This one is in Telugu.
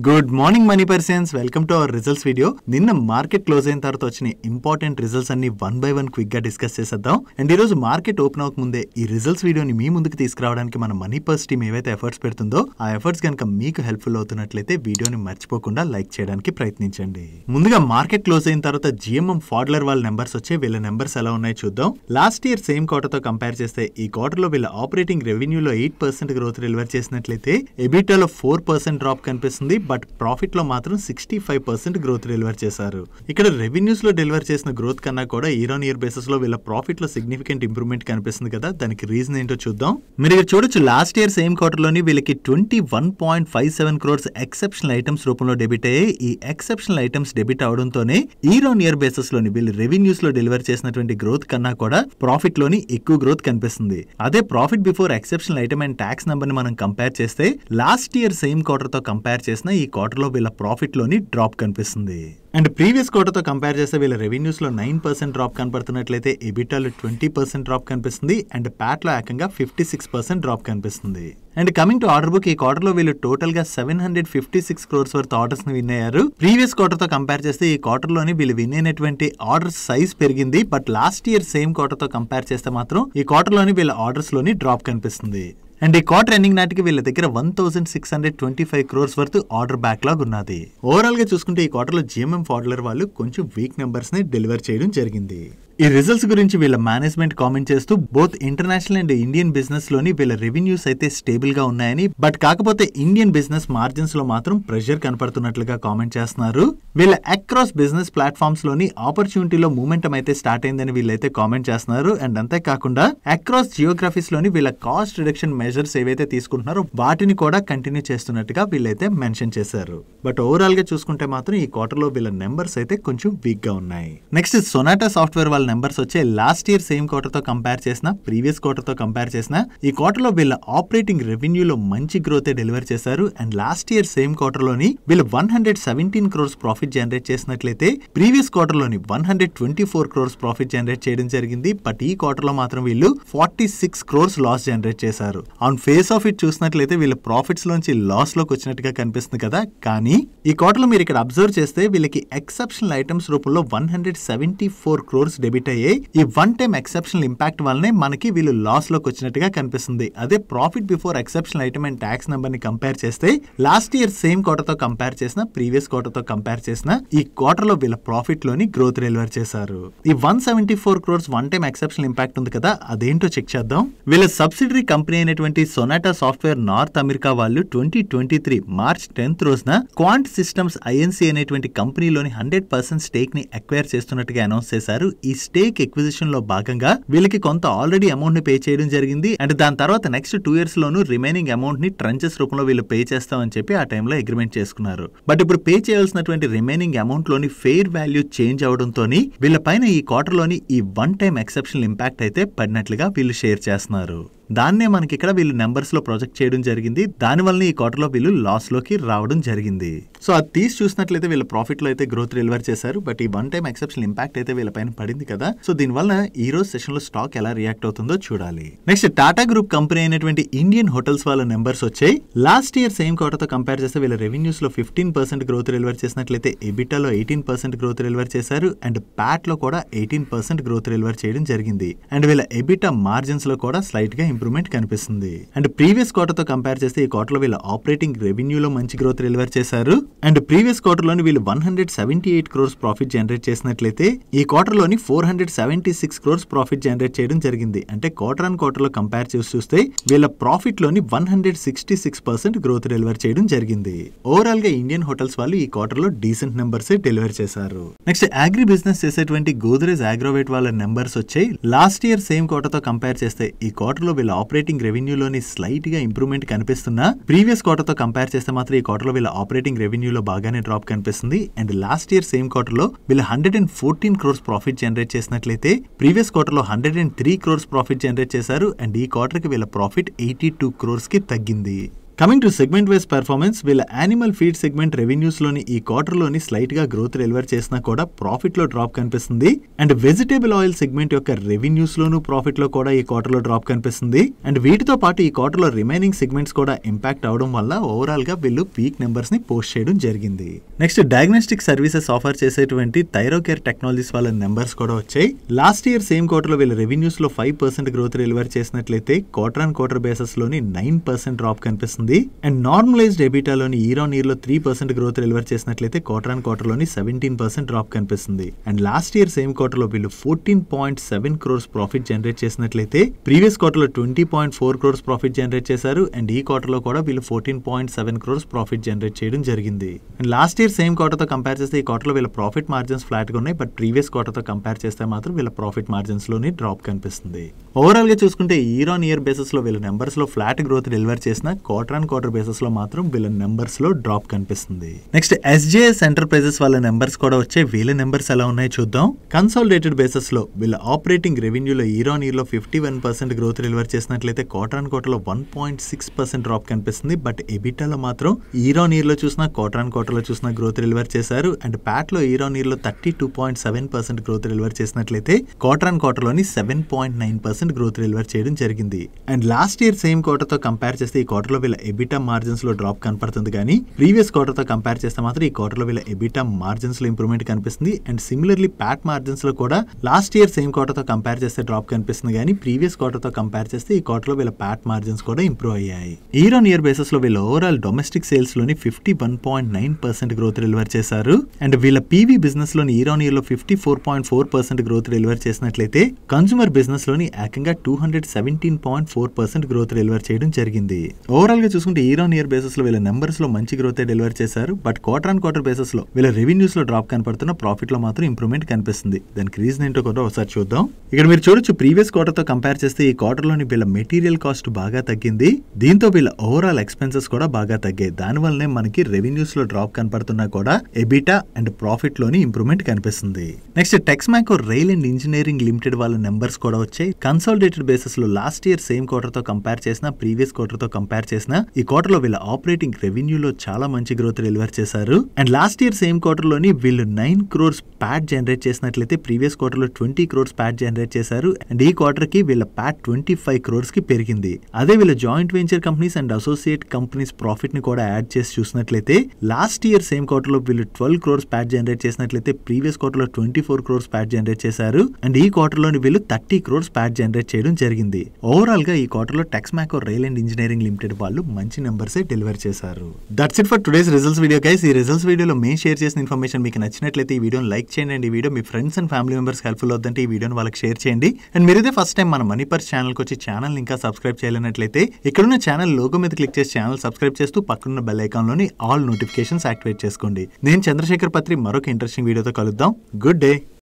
Good morning money persons, welcome to our results video. నిన్న మార్కెట్ క్లోజ్ అయిన తర్వాత వచ్చిన ఇంపార్టెంట్ రిజల్ట్స్ అన్ని వన్ బై వన్ క్విక్ గా డిస్కస్ చేసేద్దాం. అండ్ ఈ రోజు మార్కెట్ ఓపెన్ అవ్వక ముందే ఈ రిజల్ట్స్ వీడియోని మీ ముందుకు తీసుకురావడానికి మన మనీ పర్స్ టీమ్ ఏవైతే ఎఫర్ట్స్ పెడుతుందో ఆ ఎఫర్ట్స్ కనుక మీకు హెల్ప్ఫుల్ అవుతున్నట్లయితే వీడియోని మర్చిపోకుండా లైక్ చేయడానికి ప్రయత్నించండి. ముందుగా మార్కెట్ క్లోజ్ అయిన తర్వాత జిఎంఎం ఫాడ్లర్ వాళ్ళ నెంబర్స్ వచ్చాయి. వీళ్ళ నెంబర్స్ ఎలా ఉన్నాయో చూద్దాం. లాస్ట్ ఇయర్ సేమ్ క్వార్టర్ తో కంపేర్ చేస్తే ఈ క్వార్టర్ లో వీళ్ళ ఆపరేటింగ్ రెవెన్యూలో 8% గ్రోత్ డెలివర్ చేసినట్లయితే ఎబిటాలో 4% డ్రాప్ కనిపిస్తుంది. బట్ ప్రాఫిట్ లో మాత్రం 65% గ్రోత్ డెలివర్ చేశారు. ఇక్కడ రెవెన్యూస్ లో డెలివర్ చేసిన గ్రోత్ కన్నా కూడా ఇయర్ ఆన్ ఇయర్ బేసిస్ లో వీళ్ళ ప్రాఫిట్ లో సిగ్నిఫికెంట్ ఇంప్రూవ్మెంట్ కనిపిస్తుంది కదా. దానికి రీజన్ ఏంటో చూద్దాం. మీరు ఇక్కడ చూడొచ్చు, లాస్ట్ ఇయర్ సేమ్ క్వార్టర్ లోని వీళ్ళకి 21.57 crores ఎక్సెప్షనల్ ఐటమ్స్ రూపంలో డెబిట్ అయ్యాయి. ఈ ఎక్సెప్షనల్ ఐటమ్స్ డెబిట్ అవడంతోనే ఇయర్ ఆన్ ఇయర్ బేసిస్ లోని వీళ్ళు రెవెన్యూస్ లో డెలివర్ చేసినటువంటి గ్రోత్ కన్నా కూడా ప్రాఫిట్ లోని ఎక్కువ గ్రోత్ కనిపిస్తుంది. అదే profit before exceptional item and tax number ని మనం కంపేర్ చేస్తే లాస్ట్ ఇయర్ సేమ్ క్వార్టర్ తో కంపేర్ చేసిన ఈ క్వార్టర్ లో వీళ్ళ ప్రాఫిట్ లోని డ్రాప్ కనిపిస్తుంది. అండ్ ప్రీవియస్ క్వార్టర్ తో కంపేర్ చేస్తే వీళ్ళ రెవెన్యూస్ లో 9% డ్రాప్ కనపడుతున్నట్లయితే ఎబిటాలో 20% డ్రాప్ కనిపిస్తుంది. అండ్ ప్యాట్ లో ఏకంగా 56% డ్రాప్ కనిపిస్తుంది. And coming to order book, ఈ క్వార్టర్ లో వీళ్ళు టోటల్ గా 756 crores వర్త్ ఆర్డర్స్ ని విన్ అయ్యారు. ప్రీవియస్ క్వార్టర్ తో కంపేర్ చేస్తే ఈ క్వార్టర్ లోని వీళ్ళు విన్ అయినటువంటి ఆర్డర్ సైజ్ పెరిగింది. But last year same quarter తో కంపేర్ చేస్తే మాత్రం ఈ క్వార్టర్ లోని వీళ్ళ ఆర్డర్స్ లోని డ్రాప్ కనిపిస్తుంది. అండ్ ఈ క్వార్టర్ ఎండింగ్ నాటికి వీళ్ళ దగ్గర 1625 crores వర్త్ ఆర్డర్ బ్యాక్లాగ్ ఉన్నది. ఓవరాల్ గా చూసుకుంటే ఈ క్వార్టర్ లో జిఎంఎం ఫాడ్లర్ వాళ్ళు కొంచెం వీక్ నెంబర్స్ ని డెలివర్ చేయడం జరిగింది. ఈ రిజల్ట్స్ గురించి వీళ్ళ మేనేజ్మెంట్ కామెంట్ చేస్తూ both international and Indian business లోని వీళ్ళ రెవెన్యూస్ అయితే స్టేబుల్ గా ఉన్నాయని, బట్ కాకపోతే ఇండియన్ బిజినెస్ మార్జిన్స్ లో మాత్రం ప్రెషర్ కనపడుతున్నట్లుగా కామెంట్ చేస్తున్నారు. వీళ్ళ అక్రాస్ బిజినెస్ ప్లాట్ఫామ్స్ లోని ఆపర్చునిటీలో మూమెంటం అయితే స్టార్ట్ అయిందని వీళ్ళైతే కామెంట్ చేస్తున్నారు. అండ్ అంతేకాకుండా అక్రాస్ జియోగ్రఫీస్ లోని వీళ్ళ కాస్ట్ రిడక్షన్ మెజర్స్ ఏవైతే తీసుకుంటున్నారో వాటిని కూడా కంటిన్యూ చేస్తున్నట్టుగా వీళ్ళైతే మెన్షన్ చేశారు. బట్ ఓవరాల్ గా చూసుకుంటే మాత్రం ఈ క్వార్టర్ లో వీళ్ళ నెంబర్స్ అయితే కొంచెం వీక్ గా ఉన్నాయి. నెక్స్ట్ సొనాటా సాఫ్ట్వేర్ వాళ్ళ నెంబర్స్ వచ్చే లాస్ట్ ఇయర్ సేమ్ క్వార్టర్ తో కంపేర్ చేసిన, ప్రీవియస్ క్వార్టర్ తో కంపేర్ చేసిన ఈ క్వార్టర్ లో వీళ్ళ ఆపరేటింగ్ రెవెన్యూలో మంచి గ్రోత్ డెలివర్ చేశారు. And last year same quarter లోని వీళ్ళు 117 crores ప్రాఫిట్ జనరేట్ చేసినట్లయితే ప్రీవియస్ క్వార్టర్ లోని 124 crores ప్రాఫిట్ జనరేట్ చేయడం జరిగింది. బట్ ఈ క్వార్టర్ లో మాత్రం వీళ్ళు 46 crores లాస్ జనరేట్ చేశారు. ఆన్ ఫేస్ ఆఫ్ ఇట్ చూసినట్లయితే వీళ్ళ ప్రాఫిట్స్ లోంచి లాస్ లోకి వచ్చినట్టుగా కనిపిస్తుంది కదా. కానీ ఈ క్వార్టర్ లో మీరు ఇక్కడ అబ్జర్వ్ చేస్తే వీళ్ళకి ఎక్సెప్షనల్ ఐటమ్స్ రూపంలో 174 crores డెబిట్ అయ్యే ఈ వన్ టైం ఎక్సెప్షనల్ ఇంపాక్ట్ వల్లనే మనకి వీళ్ళు లాస్ లోకి వచ్చినట్టుగా కనిపిస్తుంది. అదే profit before exceptional item and tax number ని కంపేర్ చేస్తే లాస్ట్ ఇయర్ సేమ్ క్వార్టర్ తో కంపేర్ చేసిన, ప్రీవియస్ క్వార్టర్ తో కంపేర్ చేసిన ఈ క్వార్టర్ లో వీళ్ళ ప్రాఫిట్ లోని గ్రోత్ డెలివర్ చేశారు. ఈ 174 crores one time exceptional impact ఉంది కదా, అదేంటో చెక్ చేద్దాం. వీళ్ళ సబ్సిడరీ కంపెనీ అయినటువంటి సొనాటా సాఫ్ట్వేర్ నార్త్ అమెరికా వాళ్ళు 2023 మార్చ్ 10th రోజున క్వాంట్ సిస్టమ్స్ ఐఎన్సి అనేటువంటి కంపెనీలోని 100% స్టేక్ ని అక్వైర్ చేస్తున్నట్టుగా అనౌన్స్ చేశారు. ఈ స్టేక్ ఎక్విజిషన్ లో భాగంగా వీళ్ళకి కొంత ఆల్రెడీ అమౌంట్ ని పే చేయడం జరిగింది. అండ్ దాని తర్వాత నెక్స్ట్ 2 years లోను రిమైనింగ్ అమౌంట్ ని ట్రంచెస్ రూపంలో వీళ్ళు పే చేస్తామని చెప్పి ఆ టైంలో అగ్రిమెంట్ చేసుకున్నారు. బట్ ఇప్పుడు పే చేయాల్సినటువంటి రిమైనింగ్ అమౌంట్ లోని ఫెయిర్ వాల్యూ చేంజ్ అవడంతో వీళ్ళ పైన ఈ క్వార్టర్ లోని ఈ వన్ టైం ఎక్సెప్షనల్ ఇంపాక్ట్ అయితే పడినట్లుగా వీళ్ళు షేర్ చేస్తున్నారు. దాన్నే మనకి ఇక్కడ వీళ్ళు నెంబర్స్ లో ప్రొజెక్ట్ చేయడం జరిగింది. దాని వల్ల ఈ క్వార్టర్ లో వీళ్ళు లాస్ లోకి రావడం జరిగింది. సో అది తీసి చూసినట్లయితే వీళ్ళ ప్రాఫిట్ లో అయితే గ్రోత్ డెలివర్ చేశారు. బట్ ఈ వన్ టైం ఎక్సెప్షనల్ ఇంపాక్ట్ అయితే వీళ్ళ పైన పడింది కదా. సో దీనివల్ల ఈ రోజు సెషన్ లో స్టాక్ ఎలా రియాక్ట్ అవుతుందో చూడాలి. నెక్స్ట్ టాటా గ్రూప్ కంపెనీ అయినటువంటి ఇండియన్ హోటల్స్ వాళ్ళ నెంబర్స్ వచ్చాయి. లాస్ట్ ఇయర్ సేమ్ క్వార్టర్ తో కంపేర్ చేస్తే వీళ్ళ రెవెన్యూస్ లో 15% గ్రోత్ డెలివర్ చేసినట్లయితే ఎబిటాలో 18% గ్రోత్ డెలివర్ చేశారు. అండ్ ప్యాట్ లో కూడా 18% గ్రోత్ డెలివర్ చేయడం జరిగింది. అండ్ వీళ్ళ ఎబిటా మార్జిన్స్ లో కూడా స్లైట్ గా ఇంప్రూవ్మెంట్ కనిపిస్తుంది. అండ్ ప్రీవియస్ క్వార్టర్ తో కంపేర్ చేస్తే ఈ క్వార్టర్ లో వీళ్ళ ఆపరేటింగ్ రెవెన్యూలో మంచి గ్రోత్ డెలివర్ చేశారు. అండ్ ప్రీవియస్ క్వార్టర్ లోని వీళ్ళు 178 crores ప్రాఫిట్ జనరేట్ చేసినట్లయితే ఈ క్వార్టర్ లోని 476 crores ప్రాఫిట్ జనరేట్ చేయడం జరిగింది. అంటే క్వార్టర్ ఆన్ క్వార్టర్ లో కంపేర్ చేసి చూస్తే వీళ్ళ ప్రాఫిట్ లోని 166% గ్రోత్ డెలివర్ చేయడం జరిగింది. ఓవరాల్ గా ఇండియన్ హోటల్స్ వాళ్ళు ఈ క్వార్టర్ లో డీసెంట్ నెంబర్స్ డెలివర్ చేశారు. నెక్స్ట్ అగ్రి బిజినెస్ చేసేటువంటి గోద్రేజ్ అగ్రోవేట్ వాళ్ళ నెంబర్స్ వచ్చాయి. లాస్ట్ ఇయర్ సేమ్ క్వార్టర్ తో కంపేర్ చేస్తే ఈ క్వార్టర్ లో వీళ్ళ ఆపరేటింగ్ రెవెన్యూలోని స్లైట్ గా ఇంప్రూవ్మెంట్ కనిపిస్తున్నా ప్రీవియస్ క్వార్టర్ తో కంపేర్ చేస్తే మాత్రం ఈ క్వార్టర్ లో వీళ్ళ ఆపరేటింగ్ రెవెన్యూలో బాగానే డ్రాప్ కనిపిస్తుంది. And last year same quarter లో వీళ్ళ 114 crores ప్రాఫిట్ జనరేట్ చేసినట్లయితే ప్రీవియస్ క్వార్టర్ లో 103 crores ప్రాఫిట్ జనరేట్ చేశారు. అండ్ ఈ క్వార్టర్ కి వీళ్ళ ప్రాఫిట్ 82 crores కి తగ్గింది. Coming to segment wise performance, వీళ్ళ యానిమల్ ఫీడ్ సెగ్మెంట్ రెవెన్యూస్ లోని ఈ క్వార్టర్ లోని స్లైట్ గా గ్రోత్ డెలివర్ చేసినా కూడా ప్రాఫిట్ లో డ్రాప్ కనిపిస్తుంది. అండ్ వెజిటేబుల్ ఆయిల్ సెగ్మెంట్ యొక్క రెవెన్యూస్ లోను ప్రాఫిట్ లో కూడా ఈ క్వార్టర్ లో డ్రాప్ కనిపిస్తుంది. అండ్ వీటితో పాటు ఈ క్వార్టర్ లో రిమైనింగ్ సెగ్మెంట్స్ కూడా ఇంపాక్ట్ అవడం వల్ల ఓవరాల్ గా వీళ్ళు వీక్ నెంబర్స్ ని పోస్ట్ చేయడం జరిగింది. నెక్స్ట్ డయాగ్నోస్టిక్ సర్వీసెస్ ఆఫర్ చేసేటువంటి థైరోకేర్ టెక్నాలజీస్ వాళ్ళ నెంబర్స్ కూడా వచ్చాయి. లాస్ట్ ఇయర్ సేమ్ క్వార్టర్ లో వీళ్ళ రెవెన్యూస్ లో 5% గ్రోత్ డెలివర్ చేసినట్లయితే క్వార్టర్ ఆన్ క్వార్టర్ బేసిస్ లోని 9% డ్రాప్ కనిపిస్తుంది. అండ్ నార్మలైజ్డ్ ఎబిటా లోని ఇయర్ ఆన్ ఇయర్ లో 3% గ్రోత్ డెలివర్ చేసినట్లయితే క్వార్టర్ ఆన్ క్వార్టర్ లోని 17% డ్రాప్ కనిపిస్తుంది. And last year same quarter లో వీళ్ళు 14.7 crores ప్రాఫిట్ జనరేట్ చేసినట్లయితే ప్రీవియస్ క్వార్టర్ లో 20.4 crores ప్రాఫిట్ జనరేట్ చేశారు. అండ్ ఈ క్వార్టర్ లో కూడా వీళ్ళు 14.7 crores ప్రాఫిట్ జనరేట్ చేయడం జరిగింది. And last year same quarter తో కంపేర్ చేస్తే ఈ క్వార్టర్ లో వీళ్ళ ప్రాఫిట్ మార్జిన్స్ ఫ్లాట్ గా ఉన్నాయి. బట్ ప్రీవియస్ క్వార్టర్ తో కంపేర్ చేస్తే మాత్రం వీళ్ళ ప్రాఫిట్ మార్జిన్స్ లోని డ్రాప్ కనిపిస్తుంది. ఓవరాల్ గా చూసుకుంటే ఇయర్ ఆన్ ఇయర్ బేసిస్ లో వీళ్ళ నెంబర్స్ లో ఫ్లాట్ గ్రోత్ డెలివర్ చేసిన క్వార్టర్ ఆన్ క్వార్టర్ బేసిస్ లో మాత్రం వీళ్ళ నెంబర్స్ లో డ్రాప్ కనిపిస్తుంది. నెక్స్ట్ SJS ఎంటర్ప్రైజెస్ వాళ్ళ నెంబర్స్ కూడా వచ్చే వీళ్ళ నెంబర్స్ ఎలా ఉన్నాయో చూద్దాం. కన్సాలిడేటెడ్ బేసిస్ లో వీళ్ళ ఆపరేటింగ్ రెవెన్యూలో ఇయర్ ఆన్ ఇయర్ లో 51% గ్రోత్ డెలివర్ చేసినట్లయితే క్వార్టర్ ఆన్ క్వార్టర్ లో 1.6% డ్రాప్ కనిపిస్తుంది. బట్ ఎబిటాలో మాత్రం ఇయర్ ఆన్ ఇయర్ లో చూసినా క్వార్టర్ ఆన్ క్వార్టర్ లో చూసినా గ్రోత్ డెలివర్ చేశారు. అండ్ ప్యాట్ లో ఇయర్ ఆన్ ఇయర్ లో 32.7% గ్రోత్ డెలివర్ చేసినట్లయితే క్వార్టర్ ఆన్ క్వార్టర్ లోని 7.9% గ్రోత్ డెలివర్ చేయడం జరిగింది. And last year same quarter తో కంపేర్ చేస్తే ఈ క్వార్టర్ లో వీళ్ళ ఎబిటా మార్జిన్స్ లో డ్రాప్ కనపడుతుంది. కానీ ప్రీవియస్ క్వార్టర్ తో కంపేర్ చేస్తే మాత్రం ఈ క్వార్టర్ లో వీళ్ళ ఎబిటా మార్జిన్స్ లో ఇంప్రూవ్మెంట్ కనిపిస్తుంది. అండ్ సిమిలర్లీ ప్యాట్ మార్జిన్స్ లో కూడా లాస్ట్ ఇయర్ సేమ్ క్వార్టర్ తో కంపేర్ చేస్తే డ్రాప్ కనిపిస్తుంది. కానీ ప్రీవియస్ క్వార్టర్ తో కంపేర్ చేస్తే ఈ క్వార్టర్ లో వీళ్ళ ప్యాట్ మార్జిన్స్ కూడా ఇంప్రూవ్ అయ్యాయి. ఇయర్ ఆన్ ఇయర్ బేసిస్ లో వీళ్ళ ఓవరాల్ డొమెస్టిక్ సేల్స్ లోని 51.9% గ్రోత్ డెలివర్ చేశారు. అండ్ వీళ్ళ పీవీ బిజినెస్ లోని ఇయర్ ఆన్ ఇయర్ లో 54.4% గ్రోత్ డెలివర్ చేసినట్లయితే కన్స్యూమర్ బిజినెస్ లోని ఏకంగా 217.4% గ్రోత్ డెలివర్ చేయడం జరిగింది. ఓవరాల్ గా చూసుకుంటే ఇయర్ ఆన్ ఇయర్ బేసిస్ లో వీళ్ళ నెంబర్స్ లో మంచి గ్రోత్ డెలివర్ చేశారు. But quarter on quarter basis లో వీళ్ళ రెవెన్యూస్ లో డ్రాప్ కనపడుతున్న ప్రాఫిట్ లో మాత్రం ఇంప్రూవ్మెంట్ కనిపిస్తుంది. దానికి రీజన్ ఏంటో కూడా ఒకసారి చూద్దాం. ఇక్కడ మీరు చూడొచ్చు ప్రీవియస్ క్వార్టర్ తో కంపేర్ చేస్తే ఈ క్వార్టర్ లోని వీళ్ళ మెటీరియల్ కాస్ట్ బాగా తగ్గింది. దీంతో వీళ్ళ ఓవరాల్ ఎక్స్పెన్సెస్ కూడా బాగా తగ్గాయి. దాని వల్లనే మనకి రెవెన్యూస్ లో డ్రాప్ కనపడుతున్నా కూడా ఎబిటా అండ్ ప్రాఫిట్ లోని ఇంప్రూవ్మెంట్ కనిపిస్తుంది. Next Texmaco rail and engineering limited వాళ్ళ నెంబర్స్ కూడా వచ్చాయి. కన్సాలిడేటెడ్ బేసిస్ లో లాస్ట్ ఇయర్ సేమ్ క్వార్టర్ తో కంపేర్ చేసిన ప్రీవియస్ క్వార్టర్ తో కంపేర్ చేసిన ఈ క్వార్టర్ లో వీళ్ళ ఆపరేటింగ్ రెవెన్యూలో చాలా మంచి గ్రోత్ డెలివర్ చేశారు. And last year same quarter లోని వీళ్ళు 9 crores ప్యాట్ జనరేట్ చేసినట్లయితే ప్రీవియస్ క్వార్టర్ లో 20 crores ప్యాట్ జనరేట్ చేశారు. అండ్ ఈ క్వార్టర్ కి వీళ్ళ ప్యాట్ 25 crores కి పెరిగింది. అదే వీళ్ళ joint venture companies and associate companies profit ని కూడా యాడ్ చేసి చూసినట్లయితే లాస్ట్ ఇయర్ సేమ్ క్వార్టర్ లో వీళ్ళు 12 crores ప్యాట్ జనరేట్ చేసినట్లయితే ప్రీవియస్ క్వార్టర్ లో 24 crores ప్యాట్ జనరేట్ చేశారు. అండ్ ఈ క్వార్టర్ లోని వీళ్ళు 30 crores ప్యాట్ జనరేట్ చేయడం జరిగింది. ఓవరాల్ గా ఈ క్వార్టర్ లో Texmaco rail and engineering limited వాళ్ళు మంచి నెంబర్స్ డెలివర్ చేశారు. That's it for today's results video guys. ఈ రిజల్ట్స్ వీడియోలో మేము షేర్ చేసిన ఇన్ఫర్మేషన్ మీకు నచ్చినట్లయితే ఈ వీడియోని లైక్ చేయండి. అండ్ ఈ video me friends and family members helpful అవుతుంటే ఈ వీడియోని వాళ్ళకి షేర్ చేయండి. అండ్ మీరు ఇదే ఫస్ట్ టైం మన మనీపర్స్ ఛానల్కి వచ్చి ఛానల్ ఇంకా సబ్స్క్రైబ్ చేయలేనట్లయితే ఇక్కడున్న ఛానల్ లోగో మీద క్లిక్ చేసి ఛానల్ సబ్స్క్రైబ్ చేస్తూ పక్కనున్న బెల్ ఐకాన్ లోని ఆల్ నోటిఫికేషన్స్ యాక్టివేట్ చేసుకోండి. నేను చంద్రశేఖర్ పత్రి మరొక ఇంట్రెస్టింగ్ వీడియోతో కలుద్దాం. Good day.